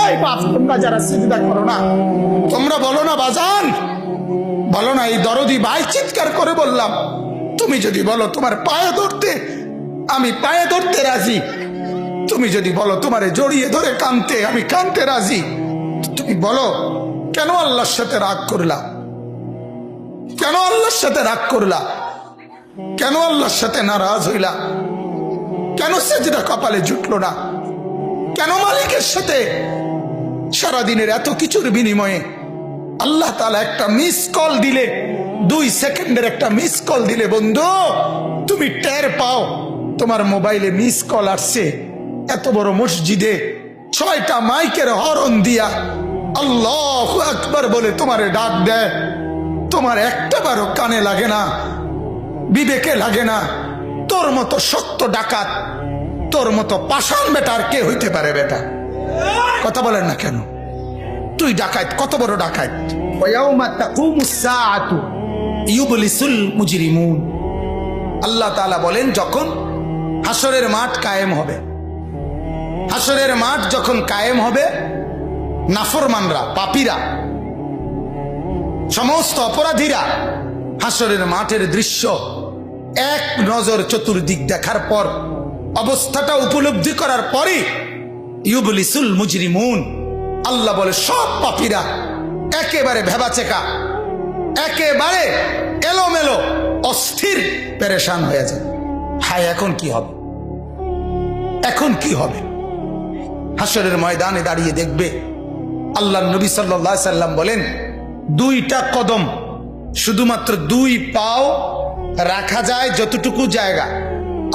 এই বাপ, তোমরা যারা সিজদা করো না, তোমরা বলো না বাজান, বলো না এই দরদি ভাই চিৎকার করে বললাম, তুমি যদি বলো তোমার পায়ে ধরতে, আমি পায়ে ধরতে রাজি। তুমি যদি বলো তোমারে জড়িয়ে ধরে কানতে, আমি কানতে রাজি। তুমি বলো কেন আল্লাহর সাথে রাগ করলা? কেন আল্লাহর সাথে রাগ করলা? কেন আল্লাহর সাথে নারাজ হইলা? কেন সেজদা কপালে জুটলো না? কেন মালিকের সাথে সারাদিনের এত কিছুর বিনিময়ে আল্লাহ তাআলা একটা মিস কল দিলে, 2 সেকেন্ডের একটা মিস কল দিলে বন্ধু তুমি টের পাও তোমার মোবাইলে মিস কল আসছে। এত বড় মসজিদে 6টা মাইকের হরন দিয়া আল্লাহু আকবার বলে তোমারে ডাক দেয়, তোমার একটাবারও কানে লাগে না, বিবেকে লাগে না। তোর মতো শক্ত ডাকাত, তোর মতো পাষাণ বেটার কে হইতে পারে? বেটা কথা বলেন না কেন? তুই ডাকাত, কত বড় ডাকাত। ওয়ায়াউমা তাকুমুস সাআতু ইউবলিসুল মুজরিমুন। আল্লাহ তাআলা বলেন যখন হাসরের মাঠ কায়েম হবে, হাসরের মাঠ যখন কায়েম হবে, নাফরমানরা, পাপীরা, সমস্ত অপরাধীরা হাসরের মাঠের দৃশ্য এক নজর চতুর্দিক দেখার পর, অবস্থাটা উপলব্ধি করার পরে ইউবলিসুল মুজরিমুন, আল্লাহ বলে সব পাপীরা একেবারে ভেবাচেকা, একেবারে এলোমেলো, অস্থির, পেরেশান হয়ে যায়। হায় এখন কি হবে? এখন কি হবে? হাসরের ময়দানে দাঁড়িয়ে দেখবে আল্লাহ নবী সাল্লাল্লাহু আলাইহি সাল্লাম বলেন 2টা কদম, শুধুমাত্র 2 পাও রাখা যায় যতটুকু জায়গা।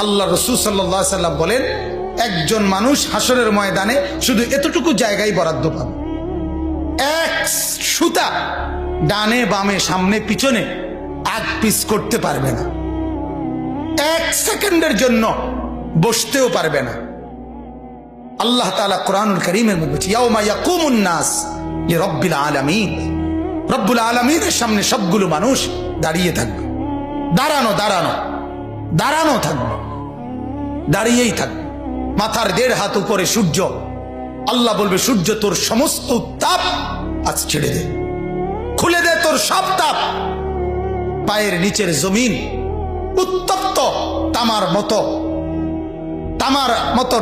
আল্লাহ রাসূল সাল্লাল্লাহু আলাইহি সাল্লাম বলেন একজন মানুষ হাসরের ময়দানে শুধু এতটুকু জায়গায় বরাদ্দ পাবে। 1 সুতা ডানে বামে সামনে পিছনে আগ পিছ করতে পারবে না, 1 সেকেন্ডের জন্য বসতেও পারবে না। আল্লাহ তাআলা কোরআনুল কারীমের মধ্যে বলছে ইয়াউমা ইয়াকুমুন নাস লিরাব্বিল আলামিন, রব্বুল আলামিনের সামনে সবগুলো মানুষ দাঁড়িয়ে থাকবে, দাঁড়ানো দাঁড়ানো দাঁড়ানো থাকবে, দাঁড়িয়েই থাকবে। মাথার 1.5 হাত উপরে সূর্য, আল্লাহ বলবে সূর্য তোর সমস্ত উত্তাপ আজ ছেড়ে দে, খুলে দে তোর সব তাপ। পায়ের নিচের জমিন উত্তপ্ত তামার মতো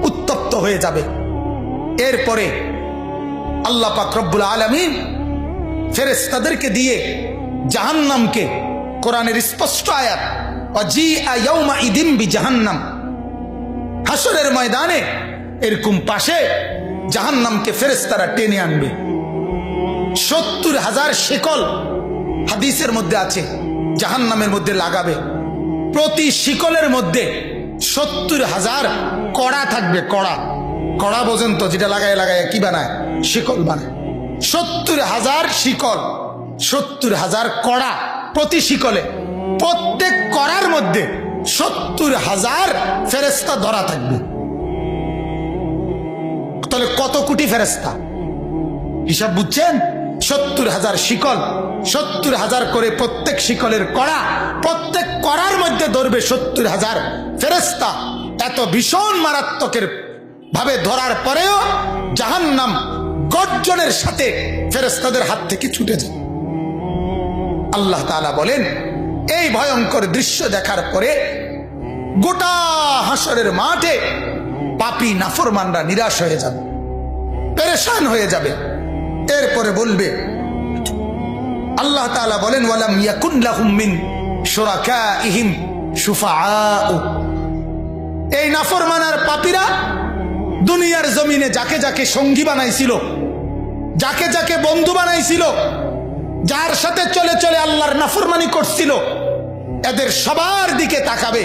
উত্তপ্ত হয়ে যাবে। এরপরে আল্লাহ পাক রব্বুল আলামিন ফেরেশতাদেরকে দিয়ে জাহান্নামকে, কোরআনের স্পষ্ট আয়াত ওয়াজিআ ইয়াউমা ইদিন বিজাহান্নাম, হাসরের ময়দানে এরকম পাশে জাহান্নামকে ফেরেশতারা টেনে আনবে। 70,000 শিকল হাদিসের মধ্যে আছে জাহান্নামের মধ্যে লাগাবে। প্রতি শিকলের মধ্যে 70,000 কড়া থাকবে। কড়া, কড়া পর্যন্ত যেটা লাগায় লাগায় কি বানায়? শিকল বানায়। 70,000 শিকল, 70,000 কড়া প্রতি শিকলে। প্রত্যেক কড়ার মধ্যে 70,000 ফেরেশতা ধরা থাকবে। তাহলে কত কোটি ফেরেশতা? হিসাব বুঝছেন? 70,000 শিকল, 70,000 করে প্রত্যেক শিকলের কড়া, প্রত্যেক কড়ার মধ্যে ধরবে 70,000 ফেরেশতা। এত ভীষণ মারাত্মকের ভাবে ধরার পরেও জাহান্নাম গর্জনের সাথে ফেরেশতাদের হাত থেকে ছুটে যায়। আল্লাহ তাআলা বলেন এই ভয়ঙ্কর দৃশ্য দেখার পরে গোটা হাসরের মাঠে পাপী নাফরমানরা নিরাশ হয়ে যাবে, পেরেশান হয়ে যাবে। এরপরে বলবে, আল্লাহ তাআলা বলেন ওয়ালাম ইয়াকুন লাহুম মিন শুরাকাইহিম শুফাআউ। এই নাফরমান আর পাপীরা দুনিয়ার জমিনে যাকে যাকে সঙ্গী বানাইছিল, যাকে যাকে বন্ধু বানাইছিল, যার সাথে চলে চলে আল্লাহর নাফরমানি করছিল, এদের সবার দিকে তাকাবে,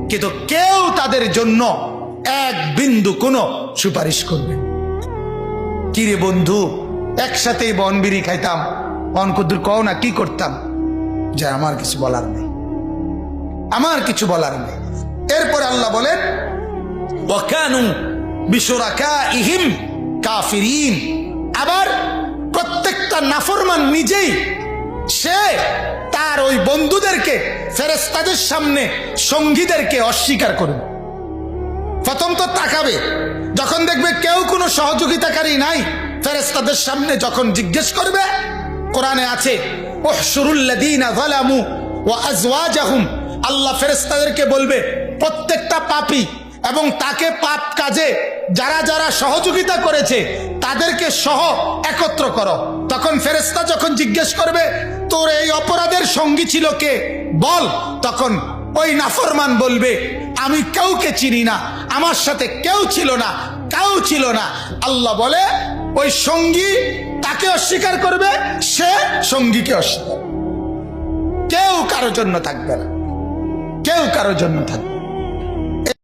কিন্তু কেউ তাদের জন্য 1 বিন্দু কোনো সুপারিশ করবে। কিরে বন্ধু, একসাথেই বনবিড়ি খাইতাম, অনকুদুর কও না কি করতাম? যে আমার কিছু বলার নেই, আমার কিছু বলার নেই। এরপরে আল্লাহ বলেন ওয়াকানু বিশুরাকাইহিম কাফিরিন। আবার প্রত্যেকটা নাফরমান নিজেই সে তার ওই বন্ধুদেরকে, ফেরেশতাদের সামনে সঙ্গীদেরকে অস্বীকার করবে। প্রথম তো তাকাবে, যখন দেখবে কেউ কোনো সহযোগিতাকারী নাই, ফেরেশতাদের সামনে যখন জিজ্ঞেস করবে, কোরআনে আছে উহশুরুল্লাযীনা যালামু ওয়া আজওয়াজাহুম, আল্লাহ ফেরেশতাদেরকে বলবে প্রত্যেকটা পাপী এবং তাকে পাপ কাজে যারা যারা সহযোগিতা করেছে তাদেরকে সহ একত্র করো। তখন ফেরেশতা যখন জিজ্ঞেস করবে তোর এই অপরাধের সঙ্গী ছিল কে বল, তখন ওই নাফরমান বলবে আমি কাউকে চিনি না, আমার সাথে কেউ ছিল না, কেউ ছিল না। আল্লাহ বলে ওই সঙ্গী তাকে অস্বীকার করবে, সে সঙ্গীকে অস্বীকার, কেউ কারোর জন্য থাকবে না, কেউ কারোর জন্য থাকবে।